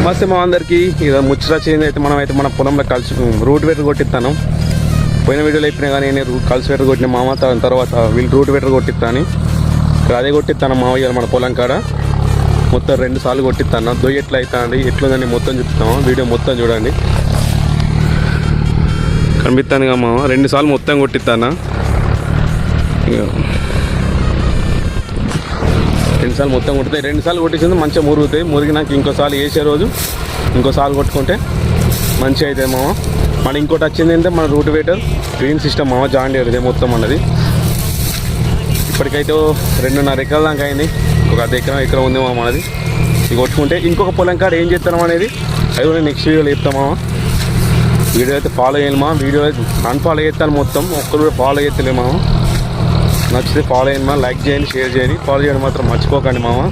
నమస్తే మా అందరికీ. ఇక ముచ్చట చేంజ్ అయితే మన పొలంలో కలిసి రూట్ వెటర్ కొట్టిస్తాను. పోయిన వీడియోలో అయిపోయినా కానీ నేను కలిసి వెటర్ కొట్టిన మామ తర్వాత వీళ్ళు రూట్ వెటర్ కొట్టిస్తాను. ఇక్కడ అదే కొట్టిస్తాను మామ. ఇవాళ మన పొలం కాడ మొత్తం 2 సార్లు కొట్టిస్తాను. దొయ్యి ఎట్లా అవుతుంది ఎట్లుందని మొత్తం చెప్తాము. వీడియో మొత్తం చూడండి. కనిపిస్తాను కదా మామ. 2 సార్లు మొత్తం కొట్టిస్తాను. 2 సార్లు మొత్తం కొట్టుతాయి. 2 సార్లు కొట్టించింది మంచిగా మురుగుతాయి. మురిగి నాకు ఇంకోసారి వేసే రోజు ఇంకోసారి కొట్టుకుంటే మంచిగా అవుతాయి మామ. మన ఇంకోటి వచ్చింది అంటే మన రూట్ వెటర్ గ్రీన్ సిస్టమ్ మామ. జాయింట్ ఇదే మొత్తం అన్నది. ఇప్పటికైతే 2.5 ఎకరాల దాకా అయింది. ఒక 1/2 ఎకరం ఉంది మామ మనది. ఇది కొట్టుకుంటే ఇంకొక పొలం కాడ ఏం చేస్తాం అనేది అది కూడా నెక్స్ట్ వీడియోలో చెప్తాం మామ. వీడియో అయితే ఫాలో చేయాలి మా. వీడియో అయితే అన్ఫాలో చేస్తాను మొత్తం. ఒక్కరు కూడా ఫాలో చేస్తలే మామ. నచ్చితే ఫాలో చేయండి మా. లైక్ చేయండి, షేర్ చేయండి, ఫాలో చేయడం మాత్రం మర్చిపోకండి మామ.